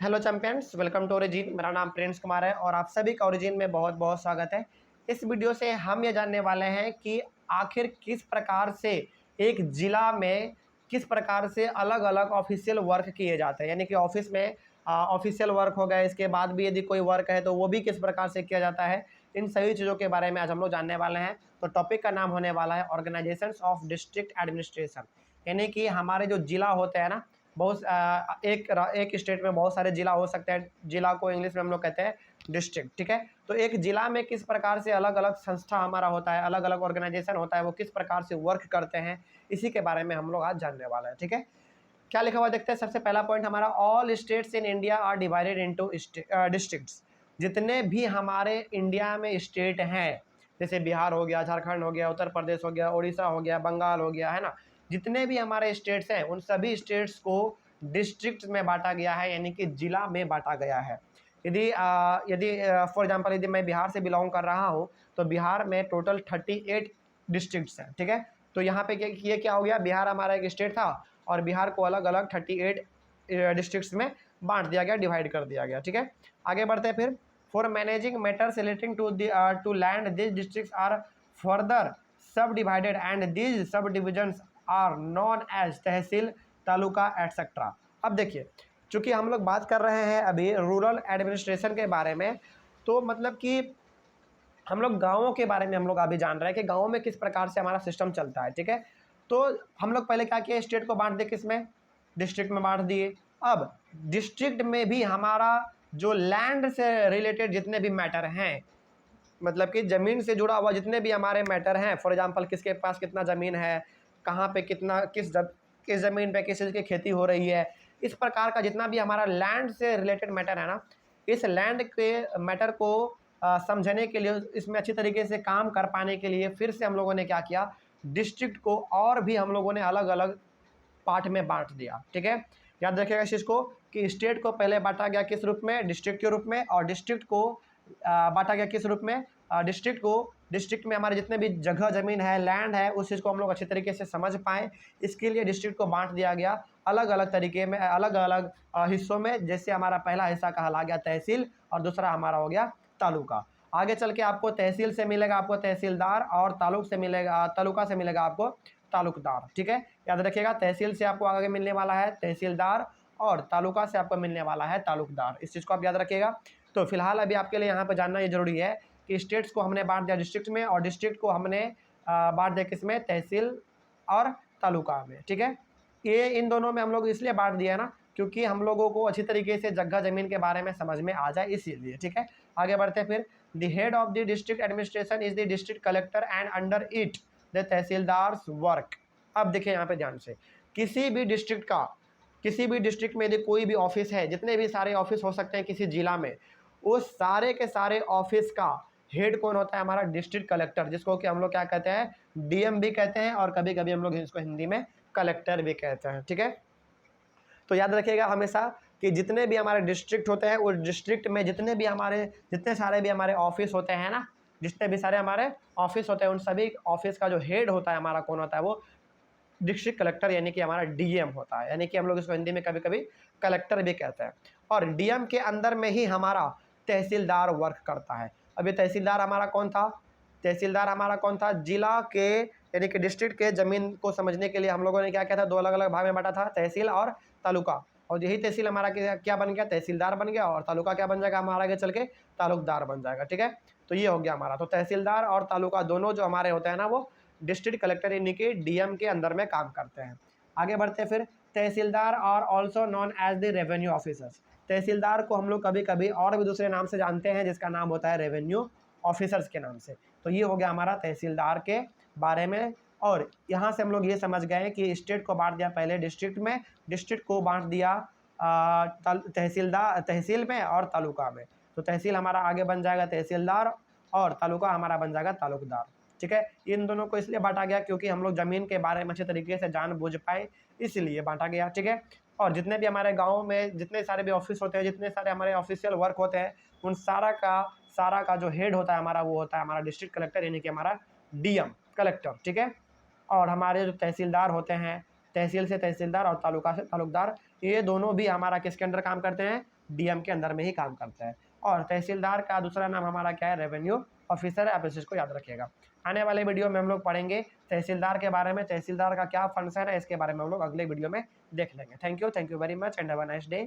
Hello champions, welcome to Origin. मेरा नाम Prince Kumar है और आप सभी का ओरिजिन में बहुत बहुत स्वागत है। इस वीडियो से हम ये जानने वाले हैं कि आखिर किस प्रकार से एक ज़िला में किस प्रकार से अलग अलग ऑफिशियल वर्क किए जाते हैं, यानी कि ऑफिस में ऑफिशियल वर्क हो गया, इसके बाद भी यदि कोई वर्क है तो वो भी किस प्रकार से किया जाता है। इन सभी चीज़ों के बारे में आज हम लोग जानने वाले हैं। तो टॉपिक का नाम होने वाला है ऑर्गेनाइजेशंस ऑफ डिस्ट्रिक्ट एडमिनिस्ट्रेशन, यानी कि हमारे जो जिला होते हैं ना, बहुत एक स्टेट में बहुत सारे जिला हो सकते हैं। जिला को इंग्लिश में हम लोग कहते हैं डिस्ट्रिक्ट, ठीक है। तो एक जिला में किस प्रकार से अलग अलग संस्था हमारा होता है, अलग अलग ऑर्गेनाइजेशन होता है, वो किस प्रकार से वर्क करते हैं, इसी के बारे में हम लोग आज जानने वाले हैं, ठीक है। क्या लिखा हुआ देखते हैं। सबसे पहला पॉइंट हमारा, all states in India are divided into districts. जितने भी हमारे इंडिया में स्टेट हैं, जैसे बिहार हो गया, झारखंड हो गया, उत्तर प्रदेश हो गया, उड़ीसा हो गया, बंगाल हो गया, है ना, जितने भी हमारे स्टेट्स हैं उन सभी स्टेट्स को डिस्ट्रिक्ट में बांटा गया है, यानी कि जिला में बांटा गया है। यदि यदि फॉर एग्जांपल यदि मैं बिहार से बिलोंग कर रहा हूँ तो बिहार में टोटल 38 डिस्ट्रिक्ट्स हैं, ठीक है। तो यहाँ पे ये क्या हो गया, बिहार हमारा एक स्टेट था और बिहार को अलग अलग 38 डिस्ट्रिक्ट्स में बांट दिया गया, डिवाइड कर दिया गया, ठीक है। आगे बढ़ते हैं फिर। For managing matters relating to land this districts are further subdivided and these subdivisions are known as tehsil, taluka etcetera. अब देखिए, चूंकि हम लोग बात कर रहे हैं अभी रूरल एडमिनिस्ट्रेशन के बारे में, तो मतलब कि हम लोग गाँवों के बारे में हम लोग अभी जान रहे हैं कि गाँव में किस प्रकार से हमारा सिस्टम चलता है, ठीक है। तो हम लोग पहले क्या किए, स्टेट को बांट दिए, किस में, डिस्ट्रिक्ट में बांट दिए। अब डिस्ट्रिक्ट में भी हमारा जो लैंड से रिलेटेड जितने भी मैटर हैं, मतलब कि ज़मीन से जुड़ा हुआ जितने भी हमारे मैटर हैं, फॉर एग्जांपल किसके पास कितना ज़मीन है, कहाँ पे कितना, किस ज़मीन पे किस चीज़ की खेती हो रही है, इस प्रकार का जितना भी हमारा लैंड से रिलेटेड मैटर है ना, इस लैंड के मैटर को समझने के लिए, इसमें अच्छी तरीके से काम कर पाने के लिए फिर से हम लोगों ने क्या किया, डिस्ट्रिक्ट को और भी हम लोगों ने अलग अलग पार्ट में बांट दिया, ठीक है। याद रखिएगा इस चीज़ को कि स्टेट को पहले बांटा गया किस रूप में, डिस्ट्रिक्ट के रूप में, और डिस्ट्रिक्ट को बांटा गया किस रूप में, डिस्ट्रिक्ट को, डिस्ट्रिक्ट में हमारे जितने भी जगह ज़मीन है, लैंड है, उस चीज़ को हम लोग अच्छे तरीके से समझ पाएँ, इसके लिए डिस्ट्रिक्ट को बांट दिया गया अलग अलग तरीके में, अलग अलग हिस्सों में। जैसे हमारा पहला हिस्सा कहला गया तहसील और दूसरा हमारा हो गया तालुका। आगे चल के आपको तहसील से मिलेगा आपको तहसीलदार, और तालुक से मिलेगा, तालुका से मिलेगा आपको तालुकदार, ठीक है। याद रखिएगा, तहसील से आपको आगे मिलने वाला है तहसीलदार और तालुका से आपको मिलने वाला है तालुकदार। इस चीज़ को आप याद रखिएगा। तो फिलहाल अभी आपके लिए यहाँ पर जानना ये जरूरी है कि स्टेट्स को हमने बांट दिया डिस्ट्रिक्ट में, और डिस्ट्रिक्ट को हमने बांट दिया किस में, तहसील और तालुका में, ठीक है। ये इन दोनों में हम लोग इसलिए बांट दिया ना क्योंकि हम लोगों को अच्छी तरीके से जगह ज़मीन के बारे में समझ में आ जाए, इसीलिए, ठीक है। आगे बढ़ते हैं फिर। The head of the district administration is the district collector and under it the tehsildars work. अब देखिए यहाँ पे ध्यान से, किसी भी डिस्ट्रिक्ट का, किसी भी डिस्ट्रिक्ट में यदि कोई भी ऑफिस है, जितने भी सारे ऑफिस हो सकते हैं किसी जिला में, उस सारे के सारे ऑफिस का हेड कौन होता है, हमारा डिस्ट्रिक्ट कलेक्टर, जिसको कि हम लोग क्या कहते हैं, डीएम भी कहते हैं, और कभी कभी हम लोग इसको हिंदी में कलेक्टर भी कहते हैं, ठीक है। तो याद रखिएगा हमेशा कि जितने भी हमारे डिस्ट्रिक्ट होते हैं, उस डिस्ट्रिक्ट में जितने सारे भी हमारे ऑफिस होते हैं ना, जितने भी सारे हमारे ऑफिस होते हैं, उन सभी ऑफिस का जो हेड होता है हमारा कौन होता है, वो डिस्ट्रिक्ट कलेक्टर, यानी कि हमारा डीएम होता है, यानी कि हम लोग इसको हिंदी में कभी कभी कलेक्टर भी कहते हैं। और डीएम के अंदर में ही हमारा तहसीलदार वर्क करता है। अब ये तहसीलदार हमारा कौन था, तहसीलदार हमारा कौन था, जिला के यानी कि डिस्ट्रिक्ट के ज़मीन को समझने के लिए हम लोगों ने क्या किया था, दो अलग अलग भाग में बांटा था, तहसील और तालुका। और यही तहसील हमारा क्या बन गया, तहसीलदार बन गया, और तालुका क्या बन जाएगा हमारा आगे चल के, तालुकदार बन जाएगा, ठीक है। तो ये हो गया हमारा। तो तहसीलदार और तालुका दोनों जो हमारे होते हैं ना, वो डिस्ट्रिक्ट कलेक्टर यानी कि डीएम के अंदर में काम करते हैं। आगे बढ़ते फिर। तहसीलदार और also known as the revenue officers. Tehsildar को हम लोग कभी कभी और भी दूसरे नाम से जानते हैं, जिसका नाम होता है रेवेन्यू ऑफिसर्स के नाम से। तो ये हो गया हमारा तहसीलदार के बारे में। और यहाँ से हम लोग ये समझ गए कि स्टेट को बांट दिया पहले डिस्ट्रिक्ट में, डिस्ट्रिक्ट को बांट दिया तहसील में और तालुका में। तो तहसील हमारा आगे बन जाएगा तहसीलदार, और तालुका हमारा बन जाएगा तालुकदार, ठीक है। इन दोनों को इसलिए बांटा गया क्योंकि हम लोग ज़मीन के बारे में अच्छे तरीके से जान बूझ पाए, इसलिए बांटा गया, ठीक है। और जितने भी हमारे गाँव में जितने सारे भी ऑफिस होते हैं, जितने सारे हमारे ऑफिशियल वर्क होते हैं, उन सारा का जो हेड होता है हमारा, वो होता है हमारा डिस्ट्रिक्ट कलेक्टर, यानी कि हमारा डीएम कलेक्टर, ठीक है। और हमारे जो तहसीलदार होते हैं तहसील से तहसीलदार और तालुका से तालुकदार, ये दोनों भी हमारा किसके अंडर काम करते हैं, डीएम के अंदर में ही काम करता है। और तहसीलदार का दूसरा नाम हमारा क्या है, रेवेन्यू ऑफिसर है, आप इस चीज़ को याद रखिएगा। आने वाले वीडियो में हम लोग पढ़ेंगे तहसीलदार के बारे में, तहसीलदार का क्या फंक्शन है, इसके बारे में हम लोग अगले वीडियो में देख लेंगे। Thank you very much and have a nice day.